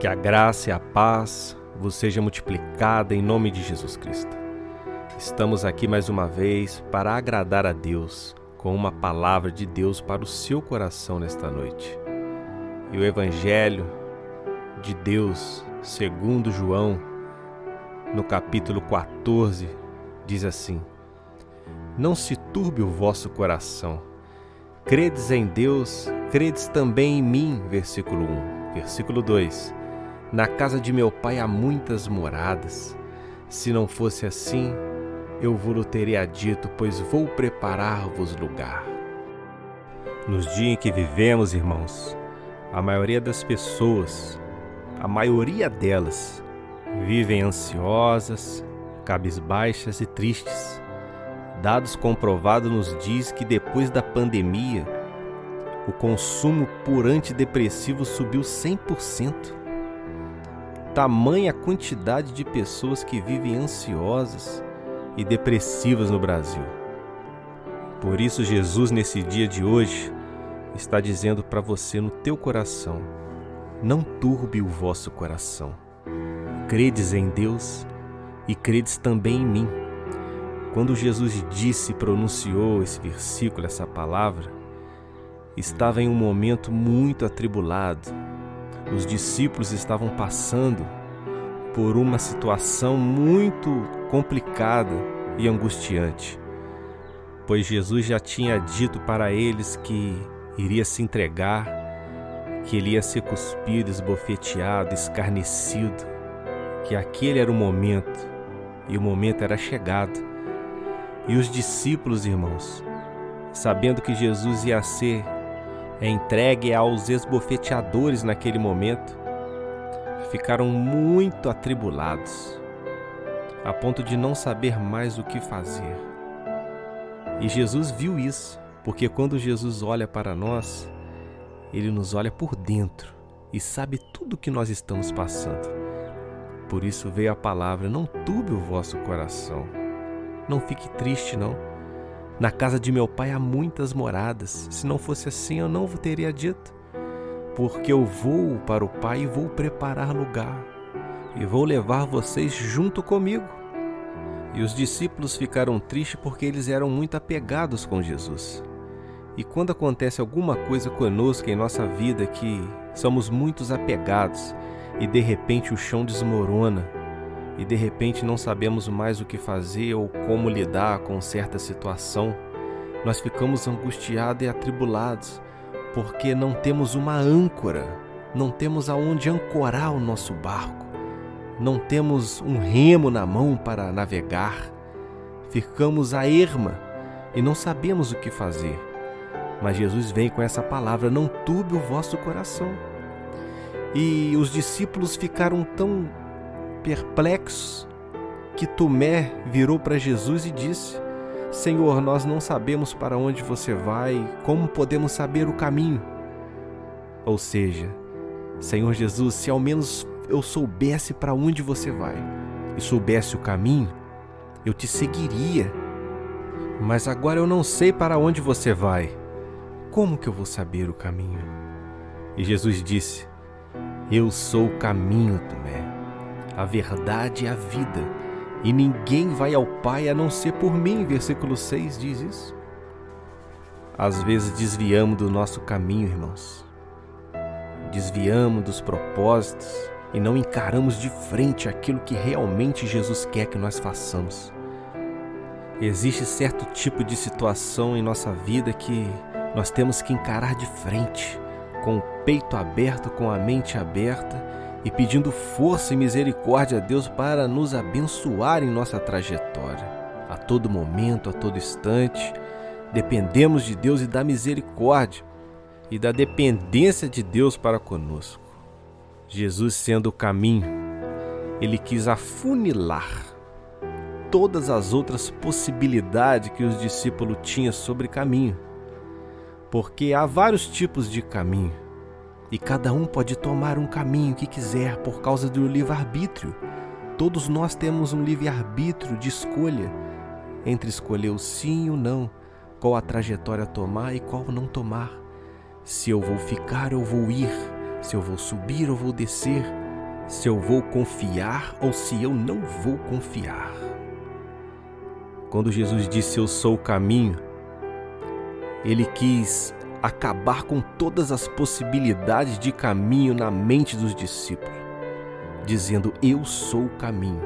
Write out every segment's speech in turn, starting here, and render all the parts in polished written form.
Que a graça e a paz vos seja multiplicada em nome de Jesus Cristo. Estamos aqui mais uma vez para agradar a Deus com uma palavra de Deus para o seu coração nesta noite. E o Evangelho de Deus, segundo João, no capítulo 14, diz assim: Não se turbe o vosso coração. Credes em Deus, credes também em mim. Versículo 1. Versículo 2. Na casa de meu pai há muitas moradas. Se não fosse assim, eu vos teria dito, pois vou preparar-vos lugar. Nos dias em que vivemos, irmãos, a maioria das pessoas, a maioria delas, vivem ansiosas, cabisbaixas e tristes. Dados comprovados nos diz que depois da pandemia, o consumo por antidepressivos subiu 100%. Tamanha quantidade de pessoas que vivem ansiosas e depressivas no Brasil. Por isso Jesus, nesse dia de hoje, está dizendo para você no teu coração: não turbe o vosso coração. Credes em Deus e credes também em mim. Quando Jesus disse e pronunciou esse versículo, essa palavra, estava em um momento muito atribulado. Os discípulos estavam passando por uma situação muito complicada e angustiante, pois Jesus já tinha dito para eles que iria se entregar, que ele ia ser cuspido, esbofeteado, escarnecido, que aquele era o momento, e o momento era chegado. E os discípulos, irmãos, sabendo que Jesus ia ser entregue aos esbofeteadores naquele momento, ficaram muito atribulados, a ponto de não saber mais o que fazer. E Jesus viu isso, porque quando Jesus olha para nós, Ele nos olha por dentro e sabe tudo o que nós estamos passando. Por isso veio a palavra: não turbe o vosso coração, não fique triste não. Na casa de meu pai há muitas moradas. Se não fosse assim, eu não vos teria dito. Porque eu vou para o Pai e vou preparar lugar. E vou levar vocês junto comigo. E os discípulos ficaram tristes porque eles eram muito apegados com Jesus. E quando acontece alguma coisa conosco em nossa vida que somos muito apegados e de repente o chão desmorona, e de repente não sabemos mais o que fazer ou como lidar com certa situação, nós ficamos angustiados e atribulados, porque não temos uma âncora, não temos aonde ancorar o nosso barco, não temos um remo na mão para navegar, ficamos à erma e não sabemos o que fazer. Mas Jesus vem com essa palavra: não turbe o vosso coração. E os discípulos ficaram tão perplexos que Tomé virou para Jesus e disse: Senhor, nós não sabemos para onde você vai, como podemos saber o caminho? Ou seja, Senhor Jesus, se ao menos eu soubesse para onde você vai e soubesse o caminho, eu te seguiria. Mas agora eu não sei para onde você vai. Como que eu vou saber o caminho? E Jesus disse: Eu sou o caminho, Tomé, a verdade e a vida, e ninguém vai ao Pai a não ser por mim. Versículo 6 diz isso. Às vezes desviamos do nosso caminho, irmãos. Desviamos dos propósitos e não encaramos de frente aquilo que realmente Jesus quer que nós façamos. Existe certo tipo de situação em nossa vida que nós temos que encarar de frente, com o peito aberto, com a mente aberta, e pedindo força e misericórdia a Deus para nos abençoar em nossa trajetória. A todo momento, a todo instante, dependemos de Deus e da misericórdia e da dependência de Deus para conosco. Jesus, sendo o caminho, Ele quis afunilar todas as outras possibilidades que os discípulos tinham sobre caminho, porque há vários tipos de caminho. E cada um pode tomar um caminho que quiser por causa do livre-arbítrio. Todos nós temos um livre-arbítrio de escolha entre escolher o sim e o não, qual a trajetória tomar e qual não tomar. Se eu vou ficar, eu vou ir. Se eu vou subir, eu vou descer. se eu vou confiar ou se eu não vou confiar. Quando Jesus disse eu sou o caminho, ele quis acabar com todas as possibilidades de caminho na mente dos discípulos, dizendo eu sou o caminho.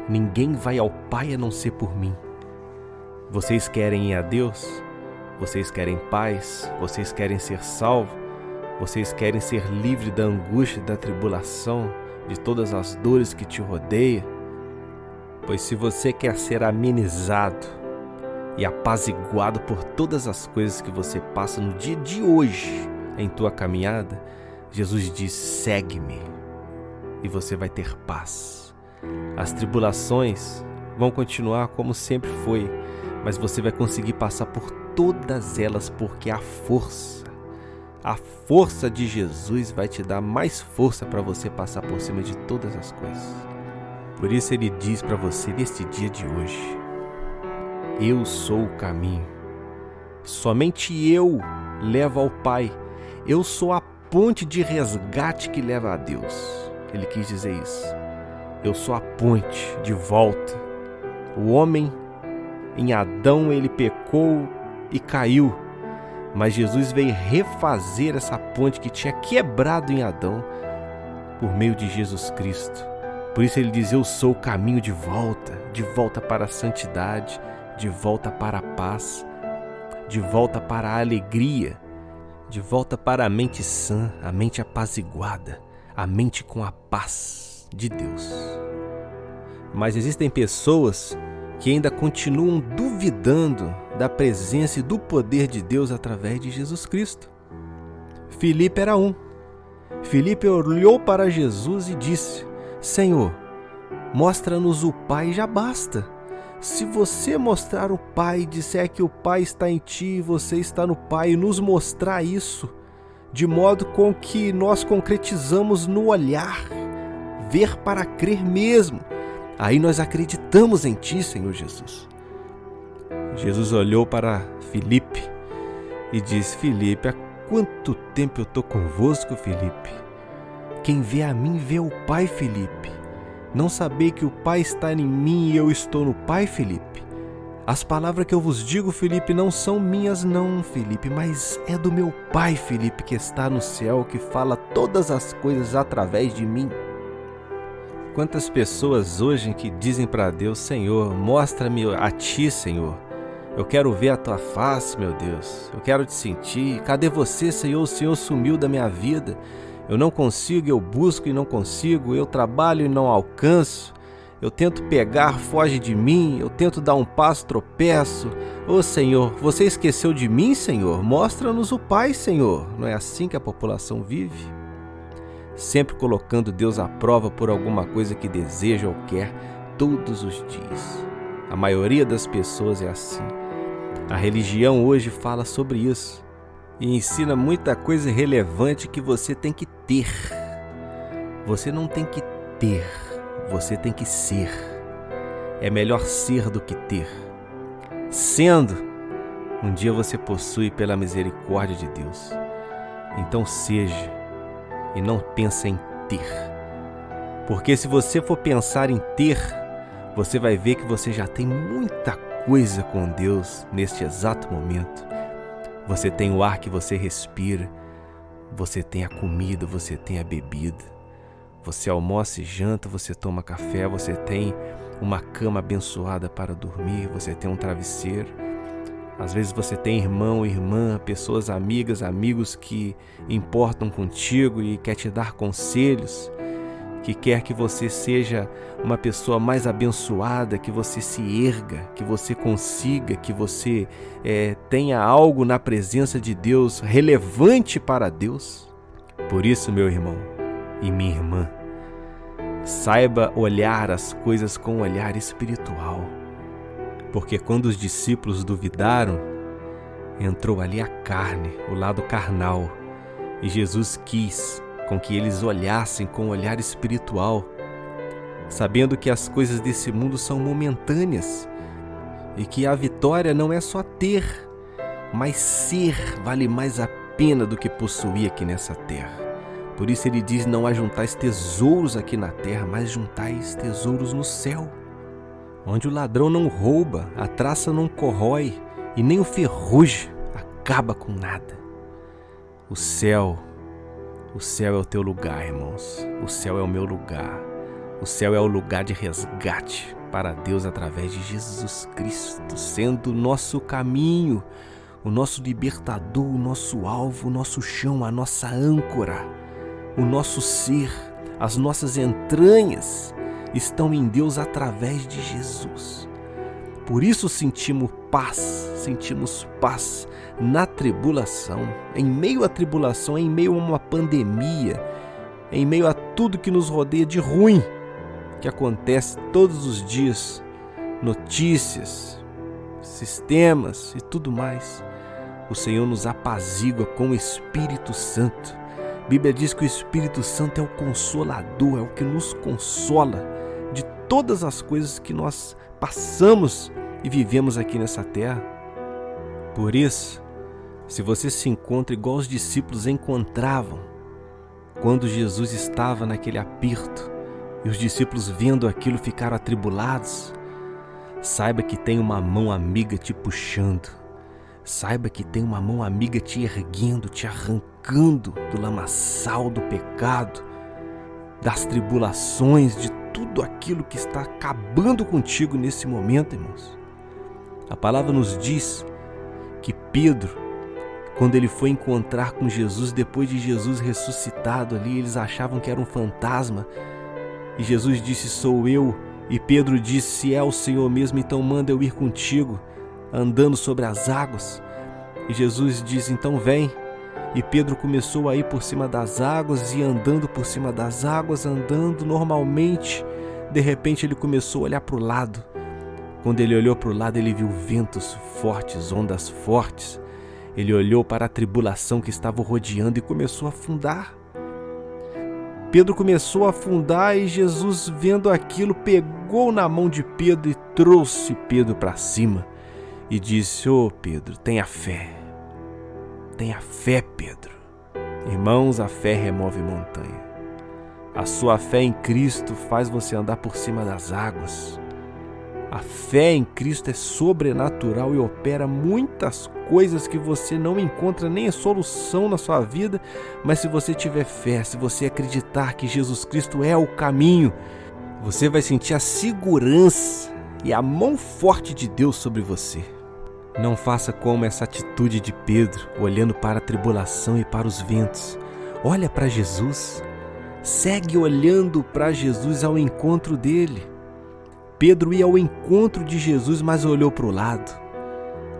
Ninguém vai ao Pai a não ser por mim. Vocês querem ir a Deus? Vocês querem paz? Vocês querem ser salvos? Vocês querem ser livres da angústia e da tribulação, de todas as dores que te rodeiam? Pois se você quer ser amenizado e apaziguado por todas as coisas que você passa no dia de hoje em tua caminhada, Jesus diz, segue-me e você vai ter paz. As tribulações vão continuar como sempre foi, mas você vai conseguir passar por todas elas porque a força de Jesus vai te dar mais força para você passar por cima de todas as coisas. Por isso ele diz para você neste dia de hoje, eu sou o caminho, somente eu levo ao Pai, eu sou a ponte de resgate que leva a Deus. Ele quis dizer isso, eu sou a ponte de volta. O homem em Adão, ele pecou e caiu, mas Jesus veio refazer essa ponte que tinha quebrado em Adão por meio de Jesus Cristo. Por isso ele diz, eu sou o caminho de volta para a santidade, de volta para a paz, de volta para a alegria, de volta para a mente sã, a mente apaziguada, a mente com a paz de Deus. Mas existem pessoas que ainda continuam duvidando da presença e do poder de Deus através de Jesus Cristo. Filipe era um. Filipe olhou para Jesus e disse, Senhor, mostra-nos o Pai e já basta. Se você mostrar o Pai, disser que o Pai está em ti e você está no Pai, e nos mostrar isso, de modo com que nós concretizamos no olhar, ver para crer mesmo, aí nós acreditamos em ti, Senhor Jesus. Jesus olhou para Filipe e disse, Filipe, há quanto tempo eu estou convosco, Filipe? Quem vê a mim vê o Pai, Filipe. Não saber que o Pai está em mim e eu estou no Pai, Filipe? As palavras que eu vos digo, Filipe, não são minhas não, Filipe, mas é do meu Pai, Filipe, que está no céu, que fala todas as coisas através de mim. Quantas pessoas hoje que dizem para Deus, Senhor, mostra-me a ti, Senhor. Eu quero ver a tua face, meu Deus. Eu quero te sentir. Cadê você, Senhor? O Senhor sumiu da minha vida. Eu não consigo, eu busco e não consigo. Eu trabalho e não alcanço. Eu tento pegar, foge de mim. Eu tento dar um passo, tropeço. Ô Senhor, você esqueceu de mim, Senhor? Mostra-nos o Pai, Senhor. Não é assim que a população vive? Sempre colocando Deus à prova por alguma coisa que deseja ou quer todos os dias. A maioria das pessoas é assim. A religião hoje fala sobre isso e ensina muita coisa relevante que você tem que ter. Você não tem que ter, você tem que ser. É melhor ser do que ter. Sendo, um dia você possui pela misericórdia de Deus. Então seja. E não pensa em ter. Porque se você for pensar em ter, você vai ver que você já tem muita coisa com Deus neste exato momento. Você tem o ar que você respira, você tem a comida, você tem a bebida, você almoça e janta, você toma café, você tem uma cama abençoada para dormir, você tem um travesseiro. Às vezes você tem irmão, irmã, pessoas amigas, amigos que importam contigo e quer te dar conselhos, que quer que você seja uma pessoa mais abençoada, que você se erga, que você consiga, que você tenha algo na presença de Deus relevante para Deus. Por isso, meu irmão e minha irmã, saiba olhar as coisas com um olhar espiritual. Porque quando os discípulos duvidaram, entrou ali a carne, o lado carnal, e Jesus quis com que eles olhassem com um olhar espiritual, sabendo que as coisas desse mundo são momentâneas e que a vitória não é só ter, mas ser vale mais a pena do que possuir aqui nessa terra. Por isso ele diz: não ajuntais tesouros aqui na terra, mas juntais tesouros no céu, onde o ladrão não rouba, a traça não corrói e nem o ferrugem acaba com nada. O céu é o teu lugar, irmãos. O céu é o meu lugar. O céu é o lugar de resgate para Deus através de Jesus Cristo, sendo o nosso caminho, o nosso libertador, o nosso alvo, o nosso chão, a nossa âncora, o nosso ser, as nossas entranhas estão em Deus através de Jesus. Por isso sentimos paz na tribulação, em meio à tribulação, em meio a uma pandemia, em meio a tudo que nos rodeia de ruim, que acontece todos os dias, notícias, sistemas e tudo mais. O Senhor nos apazigua com o Espírito Santo. A Bíblia diz que o Espírito Santo é o consolador, é o que nos consola de todas as coisas que nós passamos e vivemos aqui nessa terra. Por isso, se você se encontra igual os discípulos encontravam, quando Jesus estava naquele aperto e os discípulos vendo aquilo ficaram atribulados, saiba que tem uma mão amiga te puxando. Saiba que tem uma mão amiga te erguendo, te arrancando do lamaçal do pecado, das tribulações, de tudo aquilo que está acabando contigo nesse momento, irmãos. A palavra nos diz que Pedro, quando ele foi encontrar com Jesus, depois de Jesus ressuscitado ali, eles achavam que era um fantasma. E Jesus disse: sou eu. E Pedro disse: se é o Senhor mesmo, então manda eu ir contigo, andando sobre as águas. E Jesus disse: então vem. E Pedro começou a ir por cima das águas e andando por cima das águas, andando normalmente. De repente ele começou a olhar para o lado. Quando ele olhou para o lado, ele viu ventos fortes, ondas fortes. Ele olhou para a tribulação que estava o rodeando e começou a afundar. Pedro começou a afundar e Jesus, vendo aquilo, pegou na mão de Pedro e trouxe Pedro para cima e disse: ô Pedro, tenha fé. Tenha fé, Pedro. Irmãos, a fé remove montanha. A sua fé em Cristo faz você andar por cima das águas. A fé em Cristo é sobrenatural e opera muitas coisas que você não encontra nem a solução na sua vida, mas se você tiver fé, se você acreditar que Jesus Cristo é o caminho, você vai sentir a segurança e a mão forte de Deus sobre você. Não faça como essa atitude de Pedro, olhando para a tribulação e para os ventos. Olha para Jesus. Segue olhando para Jesus ao encontro dele. Pedro ia ao encontro de Jesus, mas olhou para o lado.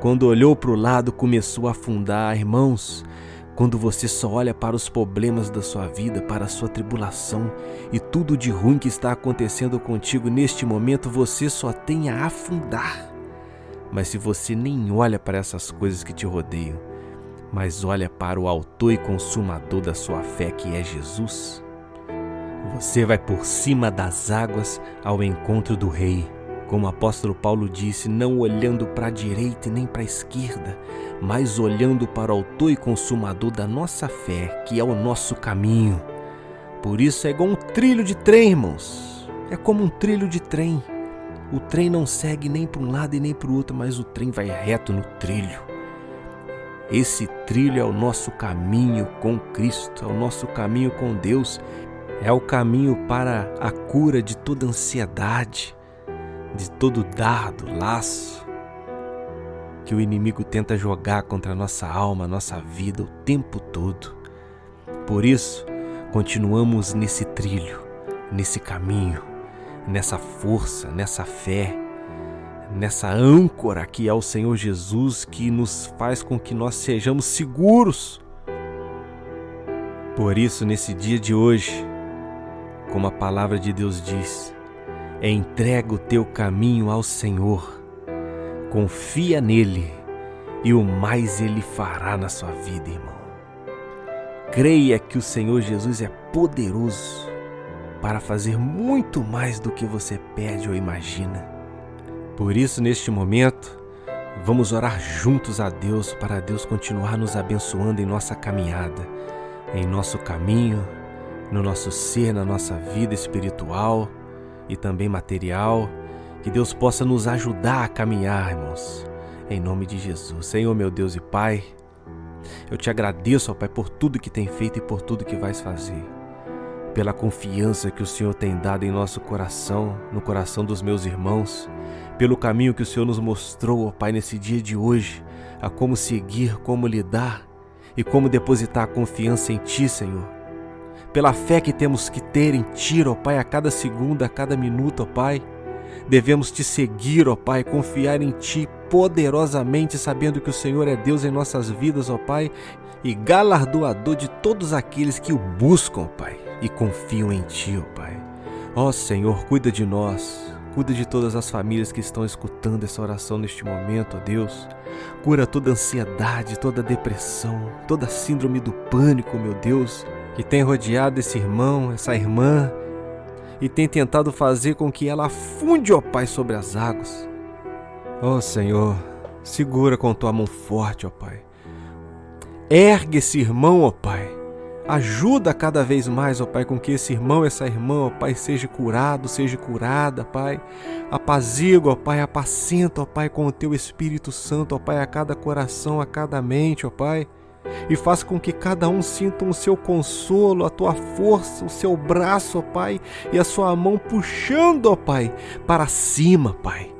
Quando olhou para o lado, começou a afundar. Irmãos, quando você só olha para os problemas da sua vida, para a sua tribulação e tudo de ruim que está acontecendo contigo neste momento, você só tem a afundar. Mas se você nem olha para essas coisas que te rodeiam, mas olha para o autor e consumador da sua fé, que é Jesus, você vai por cima das águas ao encontro do Rei. Como o apóstolo Paulo disse, não olhando para a direita e nem para a esquerda, mas olhando para o autor e consumador da nossa fé, que é o nosso caminho. Por isso é igual um trilho de trem, irmãos. É como um trilho de trem. O trem não segue nem para um lado e nem para o outro, mas o trem vai reto no trilho. Esse trilho é o nosso caminho com Cristo, é o nosso caminho com Deus. É o caminho para a cura de toda ansiedade, de todo dardo, laço que o inimigo tenta jogar contra a nossa alma, a nossa vida o tempo todo. Por isso, continuamos nesse trilho, nesse caminho, nessa força, nessa fé, nessa âncora que é o Senhor Jesus, que nos faz com que nós sejamos seguros. Por isso, nesse dia de hoje, como a palavra de Deus diz, entrega o teu caminho ao Senhor, confia nele e o mais ele fará na sua vida, irmão. Creia que o Senhor Jesus é poderoso para fazer muito mais do que você pede ou imagina. Por isso, neste momento, vamos orar juntos a Deus para Deus continuar nos abençoando em nossa caminhada, em nosso caminho, no nosso ser, na nossa vida espiritual e também material. Que Deus possa nos ajudar a caminhar, irmãos, em nome de Jesus. Senhor, meu Deus e Pai, eu te agradeço, ó Pai, por tudo que tem feito e por tudo que vais fazer, pela confiança que o Senhor tem dado em nosso coração, no coração dos meus irmãos, pelo caminho que o Senhor nos mostrou, ó Pai, nesse dia de hoje, a como seguir, como lidar e como depositar a confiança em Ti, Senhor. Pela fé que temos que ter em Ti, ó Pai, a cada segundo, a cada minuto, ó Pai. Devemos Te seguir, ó Pai, confiar em Ti poderosamente, sabendo que o Senhor é Deus em nossas vidas, ó Pai, e galardoador de todos aqueles que o buscam, ó Pai, e confiam em Ti, ó Pai. Ó Senhor, cuida de nós, cuida de todas as famílias que estão escutando essa oração neste momento, ó Deus. Cura toda ansiedade, toda depressão, toda síndrome do pânico, meu Deus, que tem rodeado esse irmão, essa irmã, e tem tentado fazer com que ela afunde, ó Pai, sobre as águas. Ó Senhor, segura com Tua mão forte, ó Pai. Ergue esse irmão, ó Pai. Ajuda cada vez mais, ó Pai, com que esse irmão, essa irmã, ó Pai, seja curado, seja curada, Pai. Apazigua, ó Pai, apacenta, ó Pai, com o Teu Espírito Santo, ó Pai, a cada coração, a cada mente, ó Pai. E faz com que cada um sinta o seu consolo, a Tua força, o seu braço, ó Pai, e a Sua mão puxando, ó Pai, para cima, Pai,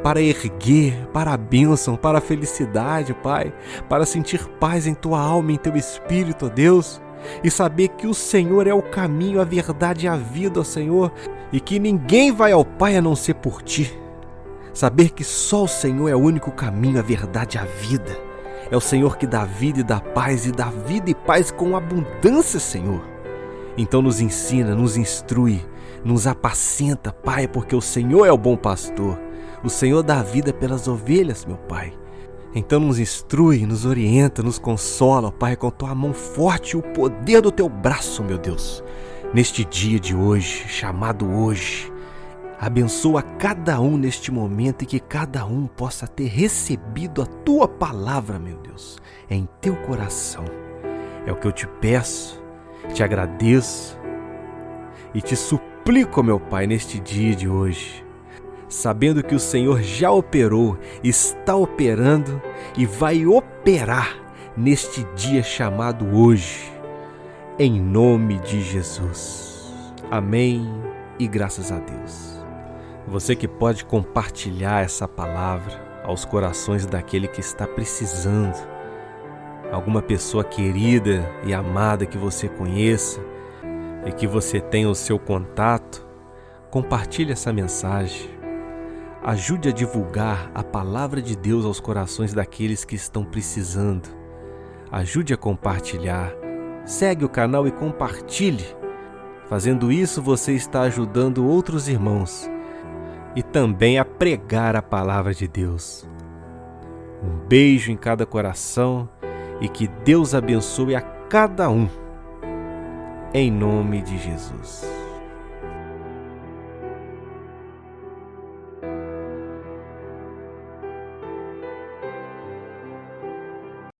para erguer, para a bênção, para a felicidade, Pai, para sentir paz em Tua alma, em Teu Espírito, ó Deus, e saber que o Senhor é o caminho, a verdade e a vida, ó Senhor, e que ninguém vai ao Pai a não ser por Ti. Saber que só o Senhor é o único caminho, a verdade e a vida. É o Senhor que dá vida e dá paz, e dá vida e paz com abundância, Senhor. Então nos ensina, nos instrui, nos apacenta, Pai, porque o Senhor é o bom pastor. O Senhor dá vida pelas ovelhas, meu Pai. Então nos instrui, nos orienta, nos consola, Pai, com Tua mão forte e o poder do Teu braço, meu Deus. Neste dia de hoje, chamado hoje, abençoa cada um neste momento e que cada um possa ter recebido a Tua palavra, meu Deus, em teu coração. É o que eu te peço, te agradeço e te suplico, meu Pai, neste dia de hoje, sabendo que o Senhor já operou, está operando e vai operar neste dia chamado hoje, em nome de Jesus. Amém e graças a Deus. Você que pode compartilhar essa palavra aos corações daquele que está precisando, alguma pessoa querida e amada que você conheça e que você tenha o seu contato, compartilhe essa mensagem. Ajude a divulgar a palavra de Deus aos corações daqueles que estão precisando. Ajude a compartilhar. Segue o canal e compartilhe. Fazendo isso, você está ajudando outros irmãos e também a pregar a palavra de Deus. Um beijo em cada coração e que Deus abençoe a cada um, em nome de Jesus.